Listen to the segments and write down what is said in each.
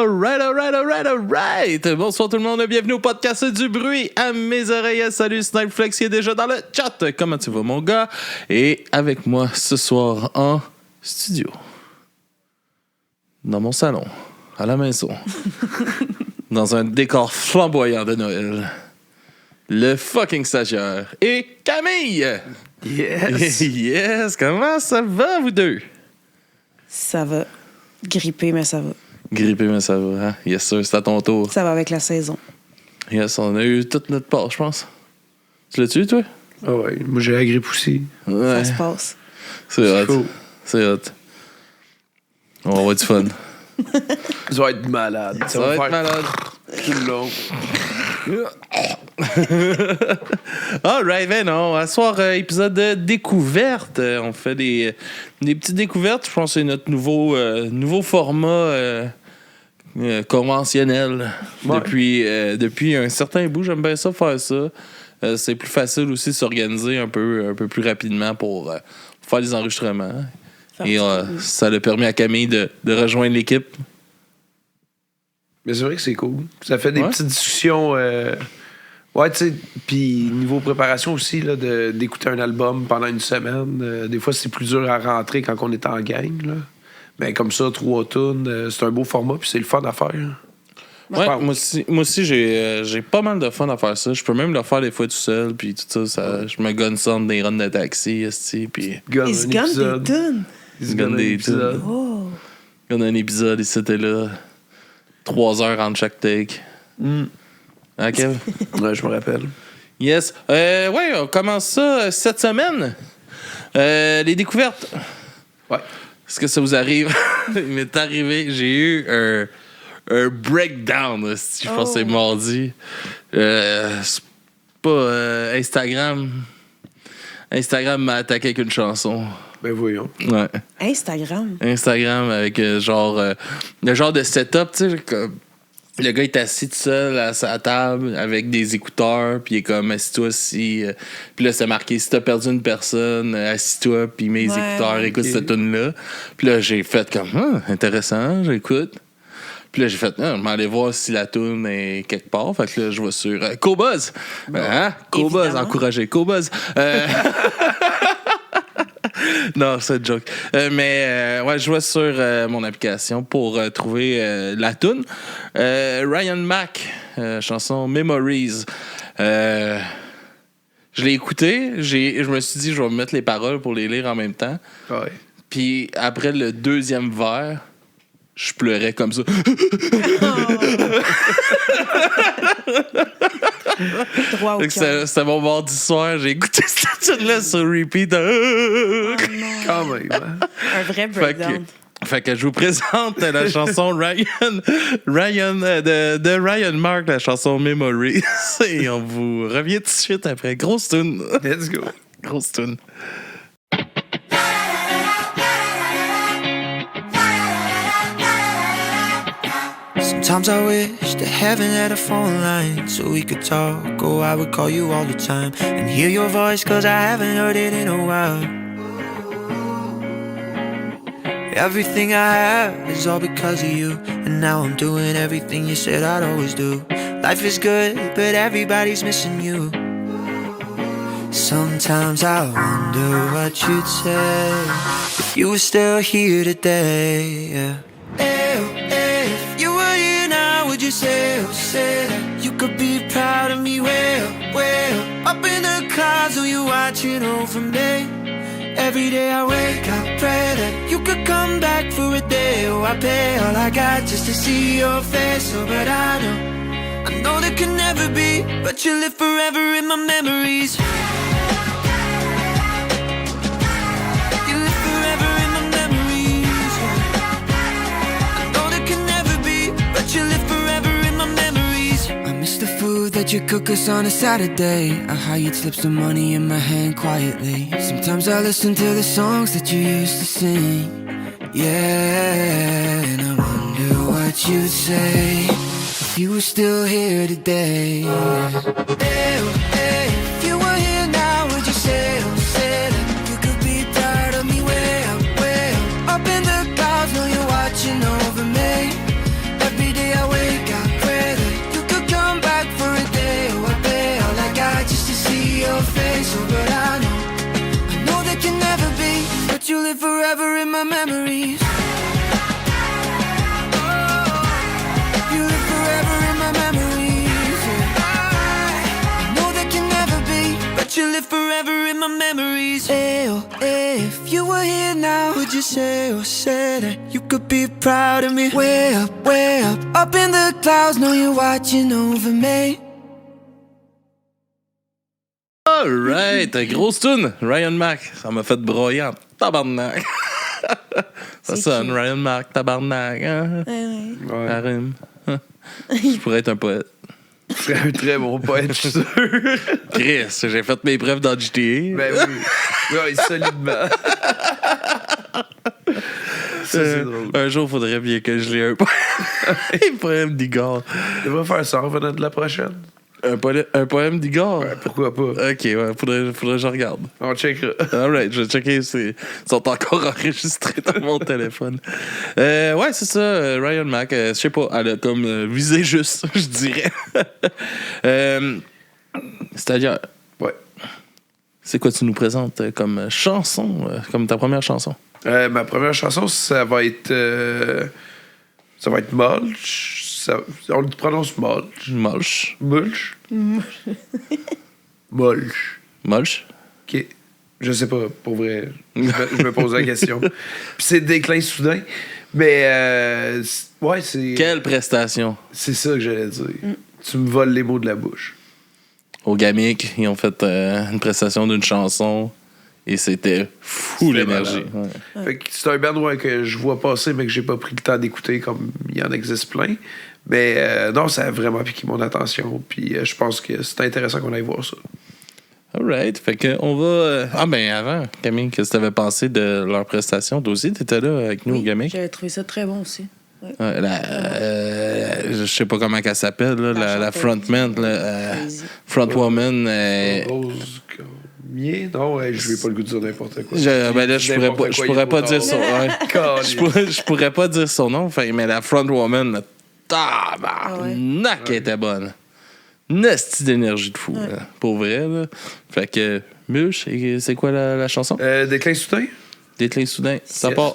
Alright. Bonsoir tout le monde, bienvenue au podcast du bruit à mes oreilles. Salut Snipeflex qui est déjà dans le chat. Comment tu vas mon gars? Et avec moi ce soir en studio, dans mon salon, à la maison, dans un décor flamboyant de Noël, le fucking stagiaire et Camille. Yes. Yes, comment ça va vous deux? Ça va. Grippé, mais ça va. Grippé, mais ça va. Hein? Yes, sir, c'est à ton tour. Ça va avec la saison. Yes, on a eu toute notre part, je pense. Tu l'as-tu, toi? Ah ouais, moi j'ai la grippe aussi. Ouais. Ça se passe. C'est hot. Cool. C'est hot. On va avoir du fun. Ça va être malade. Ça va être malade. Tout le long. Alright, ben non. À soir, épisode de découverte. On fait des petites découvertes. Je pense que c'est notre nouveau format conventionnel. Ouais. Depuis un certain bout, j'aime bien ça faire ça. C'est plus facile aussi de s'organiser un peu plus rapidement pour faire des enregistrements. Et ça a permis à Camille de rejoindre l'équipe. Mais c'est vrai que c'est cool. Ça fait des Ouais. petites discussions. Ouais, tu sais. Puis niveau préparation aussi, là, d'écouter un album pendant une semaine. Des fois, c'est plus dur à rentrer quand on est en gang. Là. Mais comme ça, 3 tunes, c'est un beau format, puis c'est le fun à faire. Ouais, pense. moi aussi j'ai pas mal de fun à faire ça. Je peux même le faire des fois tout seul, puis tout ça, je me gonne ça dans des runs de taxi, puis Il se gagne des tunes. Il se gagne des épisodes. Oh. on a un épisode, et c'était là 3 heures entre chaque take. Hein, Kev? Ouais, je me rappelle. Yes. Ouais, on commence ça cette semaine. Les découvertes. Ouais. Est-ce que ça vous arrive? Il m'est arrivé, j'ai eu un breakdown, je pense que c'est mardi. C'est pas Instagram. Instagram m'a attaqué avec une chanson. Ben voyons. Ouais. Instagram Avec le genre de setup, tu sais, comme le gars est assis tout seul à sa table avec des écouteurs, puis il est comme assis-toi si. Puis là, c'est marqué si t'as perdu une personne, assis-toi, puis mets les écouteurs, écoute ok. cette tune-là. Puis là, j'ai fait comme intéressant, j'écoute. Puis là, j'ai fait, je vais aller voir si la tune est quelque part. Fait que là, je vais sur Cobuzz. Hein? Cobuzz, Évidemment. encouragez Cobuzz. Non, c'est une joke. Ouais, je vais sur mon application pour trouver la tune. Ryan Mac, chanson Memories. Je l'ai écouté. Je me suis dit, je vais mettre les paroles pour les lire en même temps. Ouais. Puis après le deuxième vers, je pleurais comme ça. Droit au cœur. C'était mon mardi soir. J'ai écouté cette tune-là sur repeat. Quand même. Hein? Un vrai breakdown. Fait que je vous présente la chanson de Ryan Mark, la chanson Memories. Et on vous revient tout de suite après. Grosse tune. Let's go. Grosse tune. Sometimes I wish that heaven had a phone line so we could talk. Oh, I would call you all the time and hear your voice, cause I haven't heard it in a while. Everything I have is all because of you, and now I'm doing everything you said I'd always do. Life is good, but everybody's missing you. Sometimes I wonder what you'd say if you were still here today. Yeah. If you were here now, would you say that you could be proud of me? Well, up in the clouds, are you watching over me? Every day I wake, I pray that you could come back for a day. Oh, I pay all I got just to see your face. Oh, but I know that can never be, but you live forever in my memories. You live forever in my memories. I know that can never be, but you live forever in my memories. I miss the food that you cook us on a Saturday, how you'd slip some money in my hand quietly. Sometimes I listen to the songs that you used to sing. Yeah, and I wonder what you'd say if you were still here today. If you were here now, would you say that you could be proud of me? Well, up in the clouds, know you're watching over me. Every day forever in my memories. You live forever in my memories. I know that can never be, but you live forever in my memories. Hey, oh, if you were here now, would you say that you could be proud of me? Way up in the clouds, know you're watching over me. Alright, grosse tune, Ryan Mac. Ça m'a fait broyer en tabarnak. Ça sonne, Ryan Mac, tabarnak. Hein? Ouais. Ça rime. Je pourrais être un poète. Tu serais un très bon poète, je suis sûr. Chris, j'ai fait mes preuves dans GTA. Ben oui. Oui, solidement. Ça, c'est drôle. Un jour, il faudrait bien que je lis un poème d'Igor. On va faire ça en revenant de la prochaine. Un poème d'Igor? Ouais, pourquoi pas? Ok, ouais, faudrait que je regarde. On checkera. Alright, je vais checker ils sont encore enregistrés dans mon téléphone. Ouais, c'est ça, Ryan Mac. Je sais pas, elle a comme visé juste, je dirais. C'est-à-dire, Ouais. c'est quoi tu nous présentes comme chanson, comme ta première chanson? Ma première chanson, ça va être Mulch. On le prononce Mulch. Mulch. Mulch? Mulch. Mulch? OK. Je sais pas, pour vrai. Je me pose la question. Puis c'est Déclin soudain. Mais, ouais, c'est... Quelle prestation? C'est ça que j'allais dire. Tu me voles les mots de la bouche. Au Gamic, ils ont fait une prestation d'une chanson et c'était fou C'était l'énergie. malade. Ouais. Fait que c'est un band que je vois passer, mais que j'ai pas pris le temps d'écouter comme il y en existe plein. Mais non, ça a vraiment piqué mon attention. Puis je pense que c'est intéressant qu'on aille voir ça. Alright, fait que on va. Ah ben avant, Camille, qu'est-ce que t'avais pensé de leur prestation? Toi aussi, t'étais là avec nous au Gamic? J'avais trouvé ça très bon aussi. Ouais. Je sais pas comment qu'elle s'appelle, là, la frontman, Crazy. frontwoman. Rose Mier? Non, ouais, je vais pas le goût de dire n'importe quoi. Ben là, je pourrais pas dire son nom. Je pourrais pas dire son nom, mais la frontwoman, tabarnak, elle était bonne. Nasty d'énergie de fou, là, pour vrai. Là. Fait que, Mulch, c'est quoi la chanson? Déclin soudain? Déclin soudain, ça part.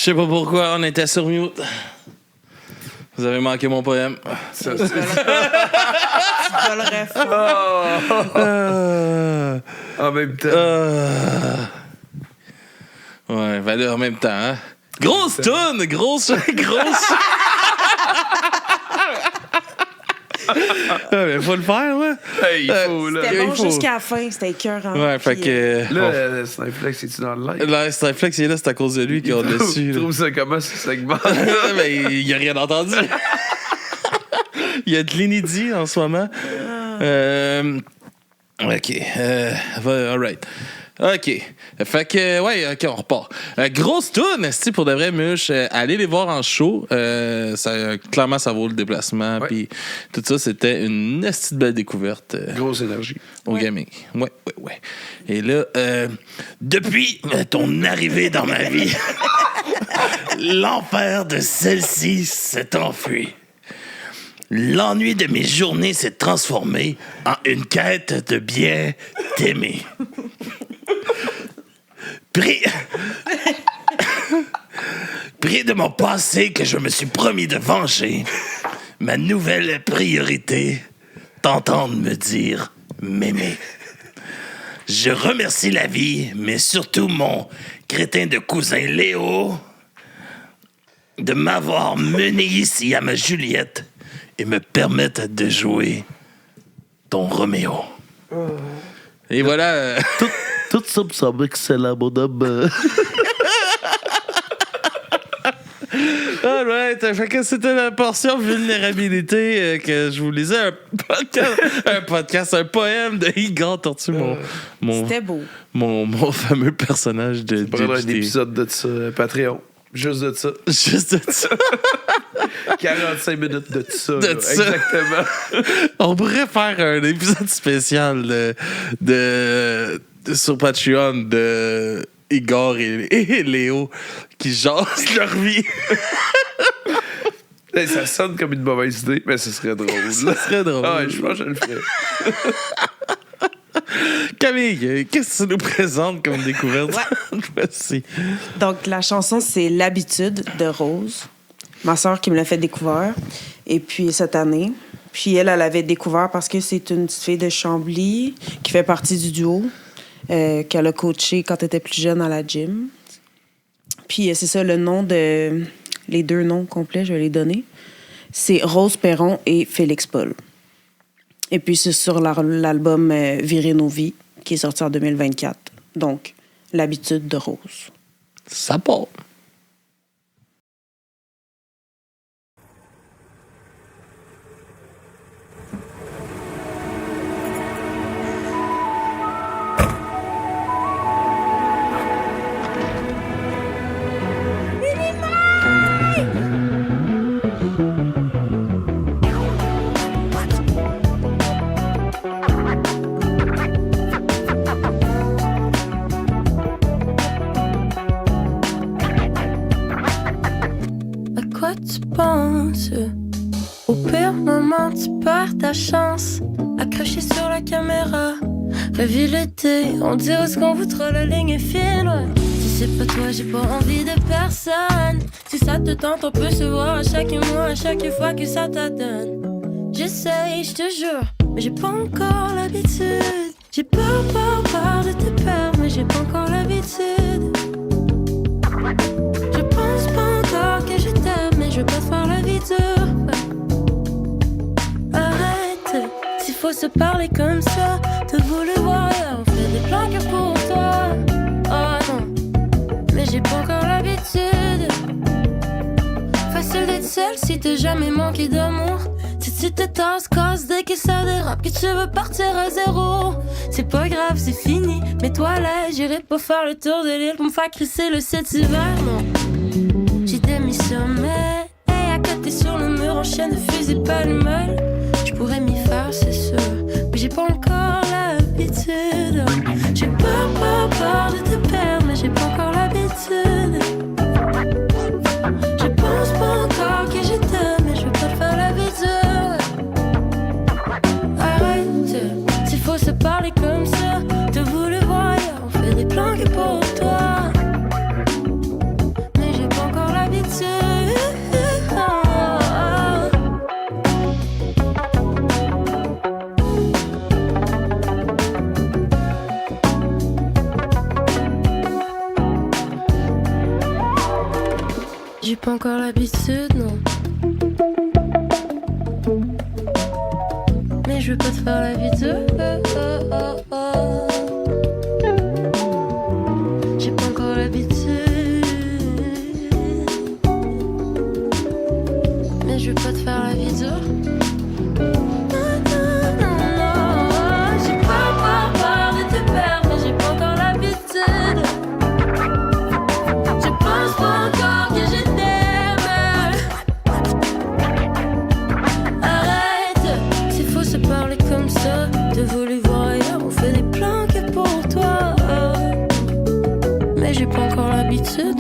sais pas pourquoi, on était sur mute. Vous avez manqué mon poème. Ça, Tu volerais fort. en même temps. Ouais, ben là, en même temps, hein. Grosse toune! Grosse. Mais faut le faire, ouais. Hey, il faut, là. C'était bon il faut. jusqu'à la fin, c'était écœurant. Ouais, fait que. Là, Snipeflex, c'est-tu dans le live? Là, Snipeflex, il est là, c'est à cause de lui qu'on l'a su. Tu trouves ça comment, ce segment? Mais il a rien entendu. Il y a de l'inédit en ce moment. OK. Alright. OK. Fait que, ouais, OK, on repart. Grosse toune, esti, pour de vrai, Mush. Allez les voir en show. Clairement, ça vaut le déplacement. Ouais. Puis tout ça, c'était une esti de belle découverte. Grosse énergie. Au gaming. Ouais. Et là, depuis ton arrivée dans ma vie, l'enfer de celle-ci s'est enfui. L'ennui de mes journées s'est transformé en une quête de bien t'aimer. Pris de mon passé que je me suis promis de venger, ma nouvelle priorité, t'entendre me dire m'aimer. Je remercie la vie, mais surtout mon crétin de cousin Léo, de m'avoir mené ici à ma Juliette et me permettre de jouer ton Roméo. Et voilà. Tout ça me semble excellent, mon homme. Alright, fait que c'était la portion vulnérabilité que je vous lisais un poème de Igor Tortue, C'était beau. mon fameux personnage de Prendre un JJT. épisode de ça, Patreon. Juste de ça. Juste de ça. 45 minutes de ça. De là. ça. Exactement. On pourrait faire un épisode spécial sur Patreon de Igor et Léo qui jasent leur vie. Hey, ça sonne comme une mauvaise idée, mais ce serait drôle. Ça serait drôle. Ah, je pense que je le ferais. Camille, qu'est-ce que tu nous présentes comme découverte? Voici. Donc, la chanson, c'est L'habitude de Rose. Ma sœur qui me l'a fait découvrir. Et puis, cette année. Puis, elle avait découvert parce que c'est une petite fille de Chambly qui fait partie du duo, qu'elle a coaché quand elle était plus jeune à la gym. Puis, c'est ça, le nom de... Les deux noms complets, je vais les donner. C'est Rose Perron et Félix Paul. Et puis, c'est sur l'album Virer nos vies, qui est sorti en 2024. Donc, L'habitude de Rose. Ça part. À quoi tu penses? Au pire moment, tu perds ta chance. Accroché sur la caméra, revu l'été, on dirait ce qu'on voudra, la ligne est fine. Ouais. Si c'est pas toi, j'ai pas envie de personne. Si ça te tente, on peut se voir à chaque mois, à chaque fois que ça t'adonne. J'essaye, je te jure, mais j'ai pas encore l'habitude. J'ai peur de te perdre, mais j'ai pas encore l'habitude. Je pense pas encore que je t'aime, mais je veux pas te faire la vie dure. Arrête, s'il faut se parler comme ça, te voulu voir ailleurs, on fait des plans que pour toi. Oh non, mais j'ai pas encore l'habitude. Facile d'être seule si t'es jamais manqué d'amour. Si tu te tasses, casse dès que ça dérape, que tu veux partir à zéro. C'est pas grave, c'est fini. Mais toi là, j'irai pas faire le tour de l'île pour me faire crisser le 7 hiver, non. J'ai des mi-sommeil, et à côté sur le mur, en chaîne de fusil pêle-mêle. Je pourrais m'y faire, c'est sûr, mais j'ai pas encore l'habitude. J'ai peur de te perdre, mais j'ai pas encore l'habitude. Je pense pas encore que je t'aime, mais je veux pas te faire la vie dure. Arrête, s'il faut se parler comme ça, te voulu voir ailleurs, on fait des plans que pour toi. Mais j'ai pas encore pas encore l'habitude, non. Mais je veux pas te faire la vidéo. J'ai pas encore l'habitude. Mais je veux pas te faire la vidéo. J'ai pas peur de te perdre, mais j'ai pas encore l'habitude. Je pense pas encore que je t'aime. Arrête, s'il faut se parler comme ça. T'as voulu voir ailleurs, on fait des plans que pour toi. Mais j'ai pas encore l'habitude.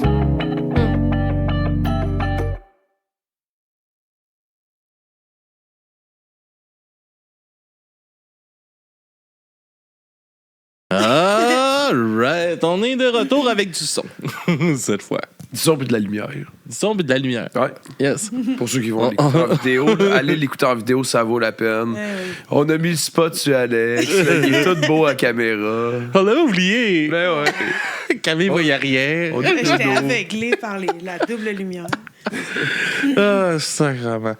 Alright, on est de retour avec du son, cette fois. Du son et de la lumière. Du son et de la lumière. Ouais. Yes. Pour ceux qui vont l'écouter en vidéo, là, allez l'écouter en vidéo, ça vaut la peine. Eh oui. On a mis le spot sur Alex. Il est tout beau à caméra. On l'avait oublié. Ben ouais. Camille voyait rien. On est J'étais tous beaux. aveuglée par la double lumière. Ah, sacrément.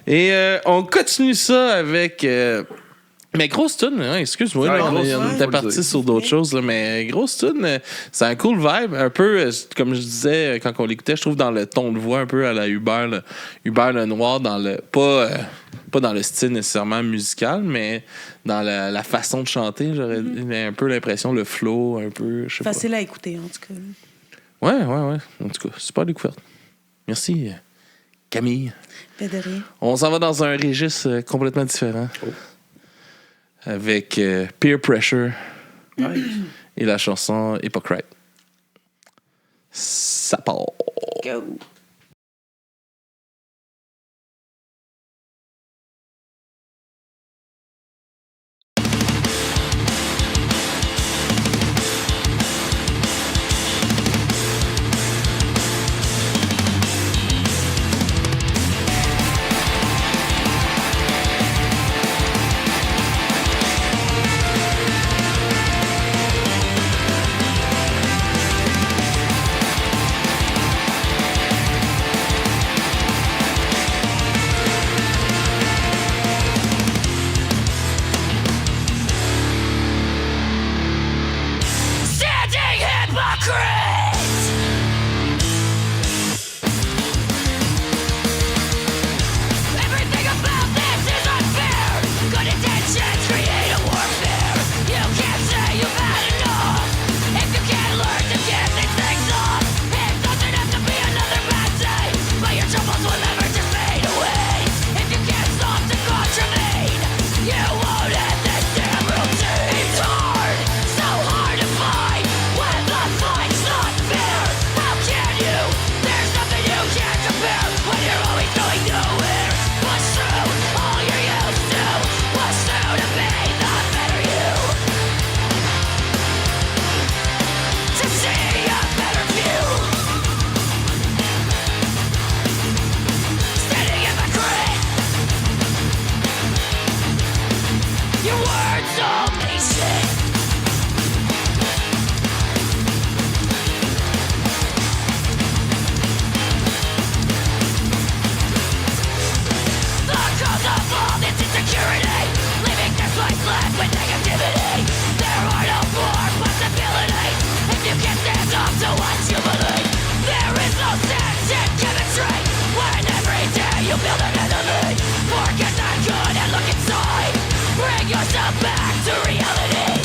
Et on continue ça avec... mais grosse tune, hein, excuse-moi, Ouais, là, on grosse on tune, était faut le parti dire. sur d'autres choses, là, mais grosse tune, c'est un cool vibe, un peu, comme je disais quand on l'écoutait, je trouve dans le ton de voix un peu à la Hubert le Noir, dans le pas dans le style nécessairement musical, mais dans la façon de chanter, j'aurais un peu l'impression, le flow, un peu, je sais pas. Facile à écouter, en tout cas. Ouais, en tout cas, super découverte. Merci, Camille. Pas de rien. On s'en va dans un registre complètement différent. Oh. Avec Peer Pressure Nice. et la chanson Hypocrite. Ça part. Go! Standing hypocrite! Everything about this is unfair. Good intentions create a warfare. You can't say you've had enough if you can't learn to get these things off. It doesn't have to be another bad day, but your troubles will never just fade away. If you can't stop to contravene, you won't end this damn routine. It's hard, so hard to fight when the fight's not fair. How can you? There's nothing you can't compare when you're always going nowhere. Push through all you're used to. Push through to be the better you. To see a better view. Standing hypocrite. Your words all mean shit. The cause of all this insecurity, leaving this place left with negativity. There are no more possibilities if you can't stand up to what you believe. There is no sense in chemistry when every day you build an enemy. Forget that good and look inside. Bring yourself back to reality.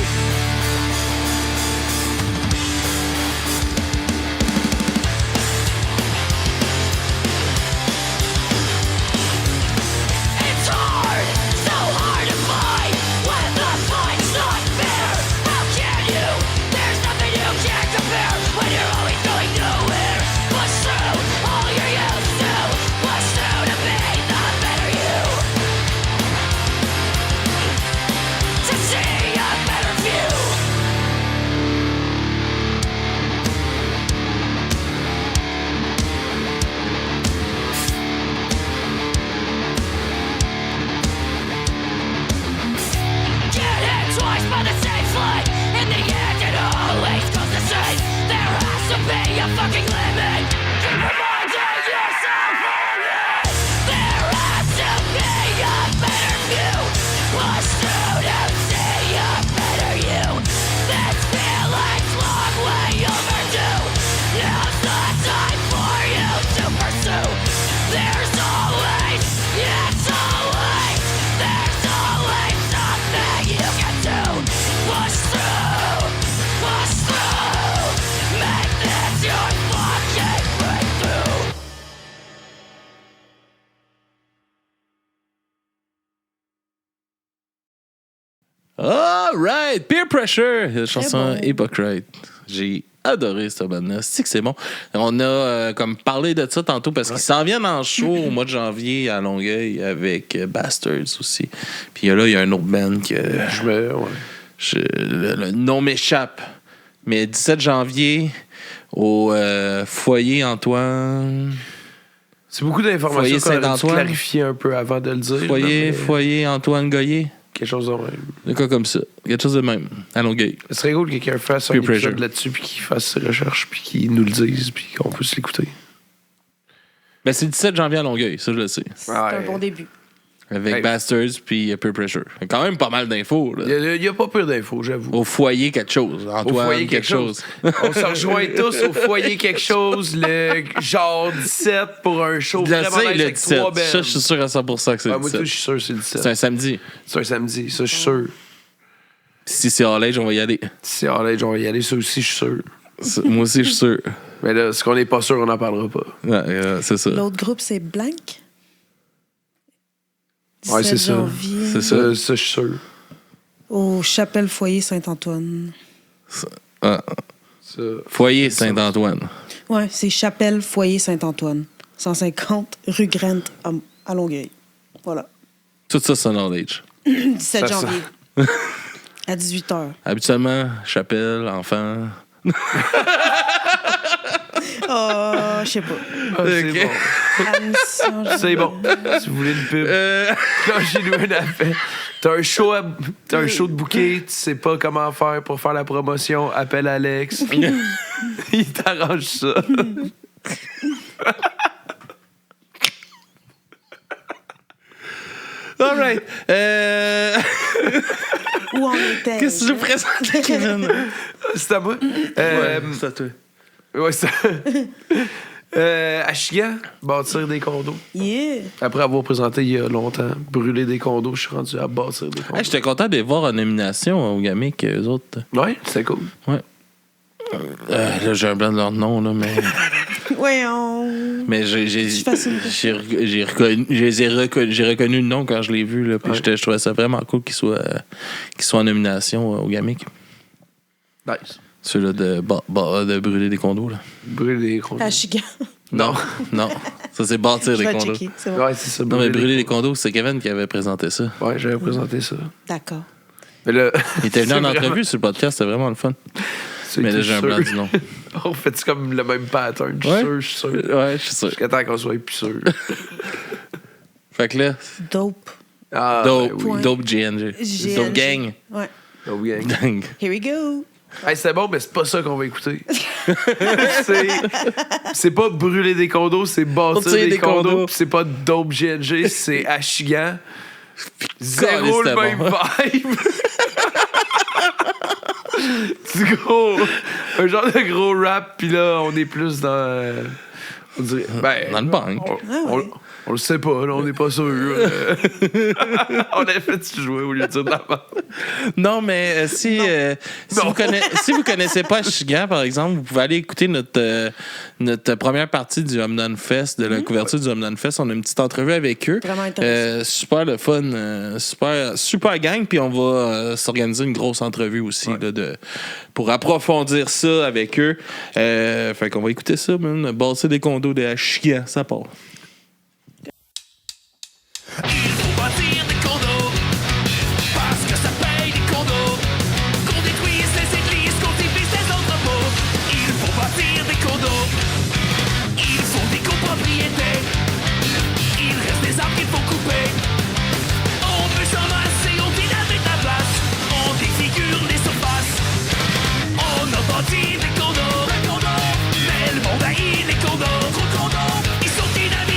It's hard, so hard to fight when the fight's not fair. How can you? There's nothing you can't compare when you're always going nowhere. Push through all you're used to. Push through to be the better you. To see All right! Peer Pressure, la chanson bon. Hypocrite. J'ai adoré cette bande-là. C'est que c'est bon. On a comme parlé de ça tantôt parce qu'ils s'en viennent en show au mois de janvier à Longueuil avec Bastards aussi. Puis là, il y a un autre band que le nom m'échappe. Mais 17 janvier au Foyer Antoine. C'est beaucoup d'informations Foyer qu'on aurait dû Saint-Antoine. clarifier un peu avant de le dire. Foyer Antoine Goyer. Quelque chose de même. De quoi comme ça. Quelque chose de même. À Longueuil. Ce serait cool que quelqu'un fasse un Peer épisode pressure. là-dessus, puis qu'il fasse ses recherches, puis qu'il nous le dise, puis qu'on puisse l'écouter. Ben, c'est le 17 janvier à Longueuil, ça je le sais. C'est un bon début. Avec Hey. Bastards puis Peer Pressure. Fait quand même pas mal d'infos. Là. Il n'y a pas peur d'infos, j'avoue. Au foyer quelque chose. Antoine, Au foyer quelque chose. On se rejoint tous au foyer quelque chose, le genre 17 pour un show Je le vraiment sais, nice le avec 17. 3 bands. Ça, je suis sûr à 100% que c'est Ah, le moi, tout, 17. je suis sûr que c'est le 17. C'est un samedi. C'est un samedi, ça, je suis sûr. Si c'est All Age, on va y aller. Si on va y aller, ça aussi, je suis sûr. Moi aussi, je suis sûr. Mais là, ce qu'on n'est pas sûr, on n'en parlera pas. Ouais, c'est ça. L'autre groupe, c'est Blank. Ouais, c'est 17 ça. janvier, C'est ça. Ça, je suis sûr. au Chapelle Foyer Saint-Antoine. Ah, Ça. foyer Saint-Antoine. Ouais, c'est Chapelle Foyer Saint-Antoine. 150 rue Grant à Longueuil. Voilà. Tout ça, c'est All Age. 17 Ça, janvier. À 18h. Habituellement, chapelle, enfant. Oh, je sais pas. Ah, c'est Ok. bon. Anne-Saint-Jean. C'est bon. Si vous voulez une pub, lâchez-nous un appel. T'as un show de bouquet, tu sais pas comment faire pour faire la promotion, appelle Alex. Il t'arrange ça. All right. Où en était? Qu'est-ce que tu nous présentes, Kevin? C'est à moi. c'est à toi. Ouais, ça. À Chigan, bâtir des condos. Yeah! Après avoir présenté il y a longtemps, brûler des condos, je suis rendu à bâtir des condos. Hey, j'étais content de les voir en nomination au Gamic, eux autres. Ouais, c'est cool. Là, j'ai un blanc de leur nom, là, mais. Voyons. Mais j'ai facile. reconnu le nom quand je l'ai vu, là, puis Ouais. je trouvais ça vraiment cool qu'il soit en nomination au Gamic. Nice. Celui-là de brûler des condos, là. Brûler des condos. À Chigan. Non, non. Ça, c'est bâtir Je des vais condos. checker. C'est bon. Ouais, c'est ça. Non, mais brûler des condos. condos, c'est Kevin qui avait présenté ça. Ouais, j'avais présenté ça. D'accord. Mais là. Il était venu en c'est entrevue vraiment- sur le podcast, c'était vraiment le fun. c'est Mais là, tout j'ai un sûr. blanc du nom. On fait comme le même pattern. Je suis sûr. Ouais, je suis sûr. Jusqu'à temps qu'on soit plus sûr. Fait que là, Dope. Ah, Dope, ben oui. Dope GNG. GNG. Dope Gang. Ouais. Dope gang. Gang. Here we go. Hey, c'est bon, mais c'est pas ça qu'on va écouter. c'est pas brûler des condos, c'est bâtir Bâtir des des condos. condos. Pis c'est pas Dope GNG, c'est Achigan. Zéro Caliste, le même bon. vibe. Du gros. Un genre de gros rap, pis là, on est plus dans. On dirait. Ben, Dans le banque. on le sait pas, là, on n'est pas sûr. On a fait jouer au lieu de dire de la merde. Non, mais si vous connaissez pas Chigan, par exemple, vous pouvez aller écouter notre première partie du Omnon Fest, de la couverture du Omnon Fest. On a une petite entrevue avec eux. Vraiment intéressant. Super le fun. Super gang. Puis on va s'organiser une grosse entrevue aussi là, pour approfondir ça avec eux. Fait qu'on va écouter ça, man. Bâtir des condos de Chigan, ça part. Bâtir des condos, parce que ça paye des condos. Qu'on détruise les églises, qu'on divise les entrepôts. Il faut bâtir des condos, il faut des copropriétés. Il reste des arbres qu'il faut couper. On peut s'en masser, on dynamite la place. On défigure les surfaces. On a bâti des condos, mais le monde haït les condos. Trop de condos, ils sont dynamités.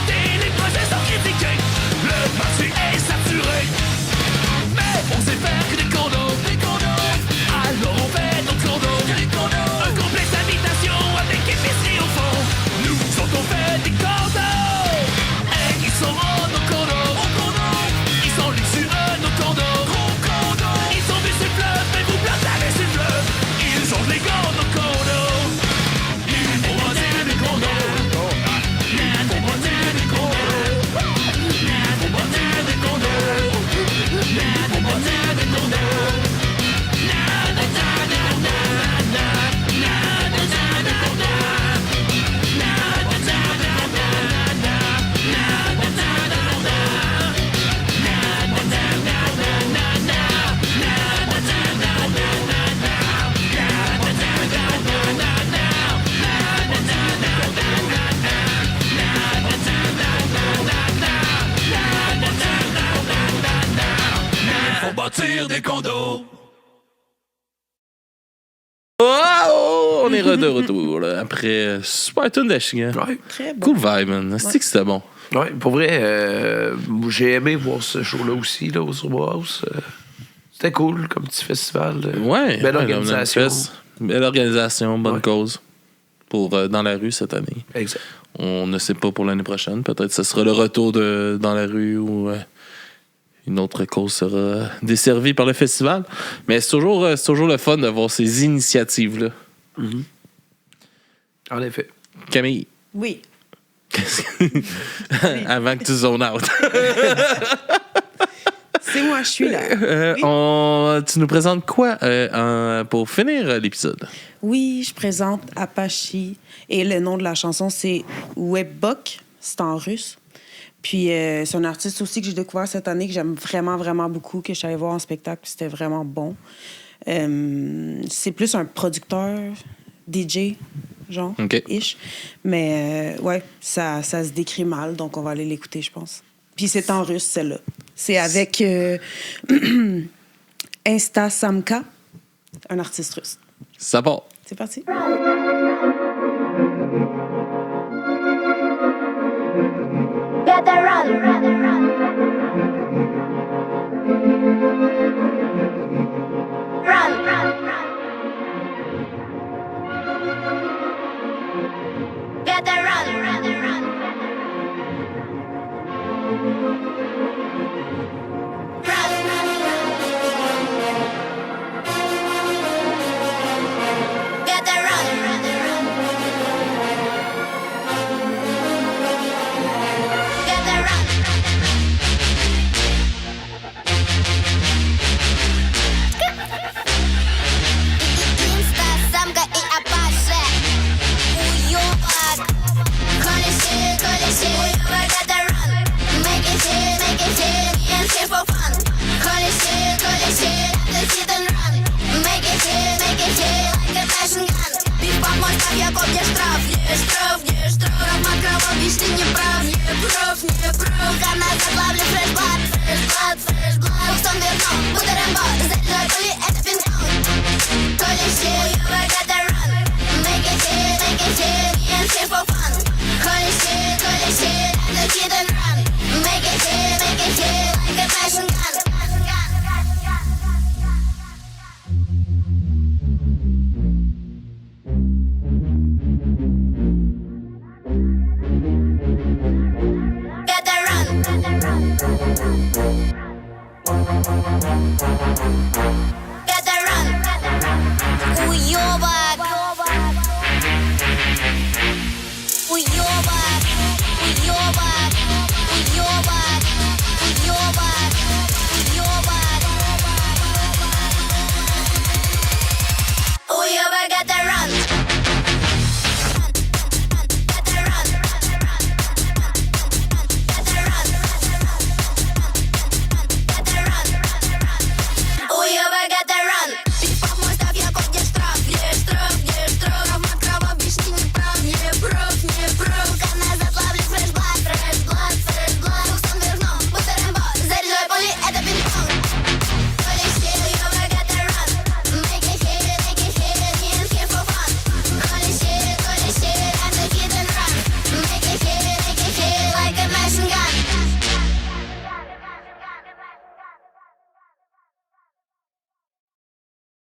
bâtir des condos. Oh, on est de retour là, après super tune d'Achigan. Ouais. Très bon. Cool vibe, man. C'est que c'était bon. Ouais, pour vrai, j'ai aimé voir ce show-là aussi, là, au Surboise. C'était cool comme petit festival. Ouais. Belle ouais, organisation. le Fest. Belle organisation, bonne Ouais. cause pour Dans la rue cette année. Exact. On ne sait pas pour l'année prochaine. Peut-être que ce sera le retour de Dans la rue ou une autre cause sera desservie par le festival. Mais c'est toujours le fun de voir ces initiatives-là. En effet. Camille, Oui. avant que tu zones out. C'est moi, je suis là. Tu nous présentes quoi pour finir l'épisode? Oui, je présente Apache et le nom de la chanson, c'est Webbok. C'est en russe. Puis c'est un artiste aussi que j'ai découvert cette année que j'aime vraiment, vraiment beaucoup, que je suis allée voir en spectacle. C'était vraiment bon. C'est plus un producteur, DJ, genre, OK. ish. Mais ouais, ça se décrit mal, donc on va aller l'écouter, je pense. Puis c'est en russe, celle-là. C'est avec Insta Samka, un artiste russe. Ça part. C'est parti.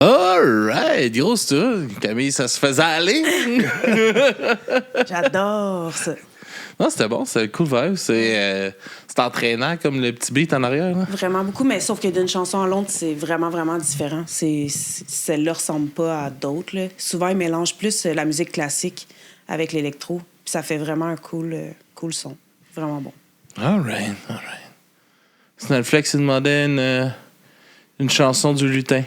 Alright, gros, c'est ça. Camille, ça se faisait aller. J'adore ça. Non, c'était bon, c'est cool vibe. C'est entraînant comme le petit beat en arrière. Là. Vraiment beaucoup, mais sauf que d'une chanson à l'autre, c'est vraiment, vraiment différent. Celle-là ressemble pas à d'autres. Là. Souvent, ils mélangent plus la musique classique avec l'électro. Puis ça fait vraiment un cool son. Vraiment bon. Alright. Snellflex, il demandait une chanson du lutin.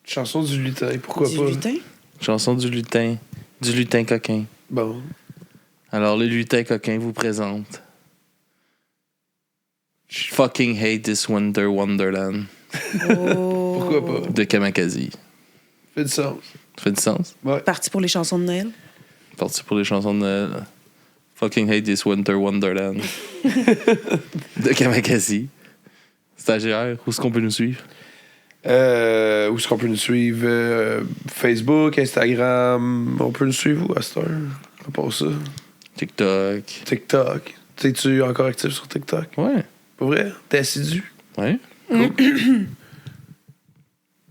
Chanson du lutin, pourquoi Du pas? lutin? Chanson du lutin coquin. Bon. Alors, le lutin coquin vous présente Fucking Hate This Winter Wonderland Oh. Pourquoi pas? de Kamakazi. Fait du sens. Ça fait du sens? Ouais. Parti pour les chansons de Noël? Parti pour les chansons de Noël. Fucking Hate This Winter Wonderland de Kamakazi. Stagiaire, où est-ce qu'on peut nous suivre? Où est-ce qu'on peut nous suivre? Facebook, Instagram. On peut nous suivre où à cette heure? À part ça. TikTok. TikTok. T'es-tu encore actif sur TikTok? Ouais. Pas vrai? T'es assidu? Ouais.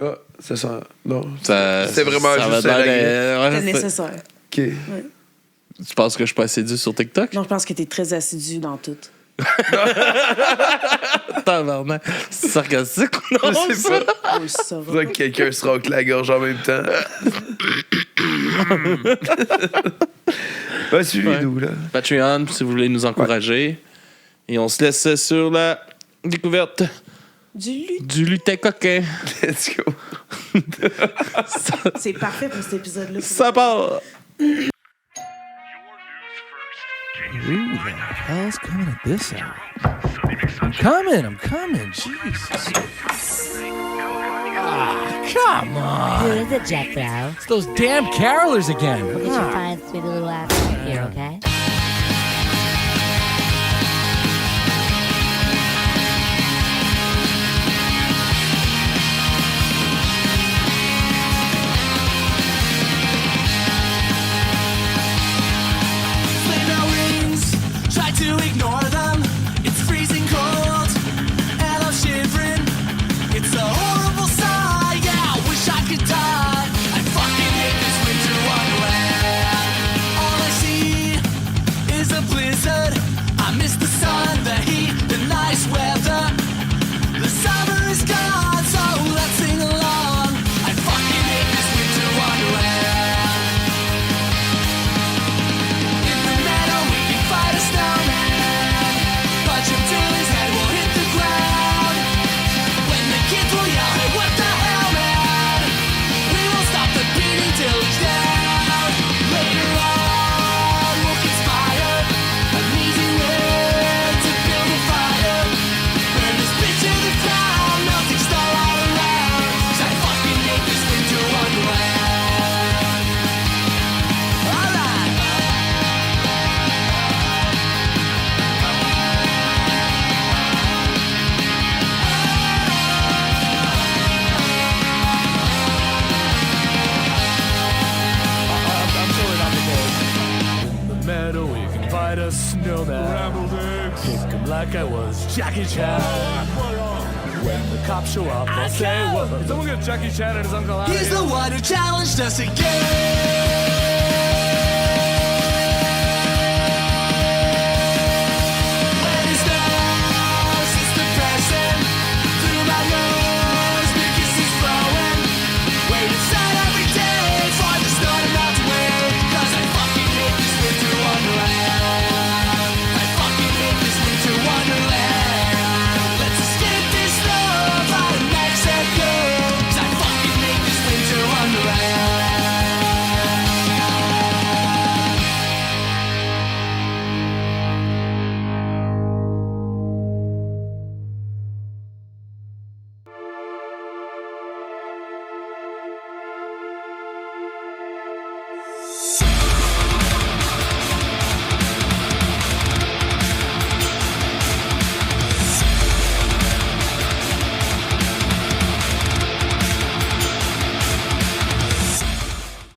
Ah, ça sent. Non. C'est vraiment juste C'est nécessaire. OK. Tu penses que je suis pas assidu sur TikTok? Non, je pense que t'es très assidu dans tout. Tabarnak. C'est sarcastique ou non? Je sais pas. Oh, ça va. Faudrait que quelqu'un se roque la gorge en même temps. Ben, suivez-nous, là. Patreon, si vous voulez nous encourager. Et on se laisse sur la découverte du lutin coquin. Let's go. C'est parfait pour cet épisode-là. Ça part! Who the hell's coming at this hour? I'm coming. Jesus. Come on. Who is it, Jethro? It's those damn carolers again. We'll get your fine, sweet little ass out here, okay? Sleigh bell rings, try to ignore them. It's freezing cold, and I'm shivering. It's a horrible sight, yeah, I wish I could die. I fucking hate this winter wonderland. All I see is a blizzard. I miss the sun, the heat, the nice weather. The summer is gone, so let's sing along. I fucking hate this winter wonderland. In the meadow we can fight a snowman. Punch him till his head will hit the ground. When the kids will yell, hey, what the hell, man? We will stop the beating till he's down. Later on, we'll conspire. An easy way to build a fire. Burn this bitch to the ground, melting star all around. 'Cause I fucking hate this winter wonderland. Alright. I'm totally not the In the meadow, we can fight a snowman. Kick him like I was Jackie Chan. When the cops show up, they'll say, "What? Someone get Jackie Chan and his uncle out of He's here." the one who challenged us again.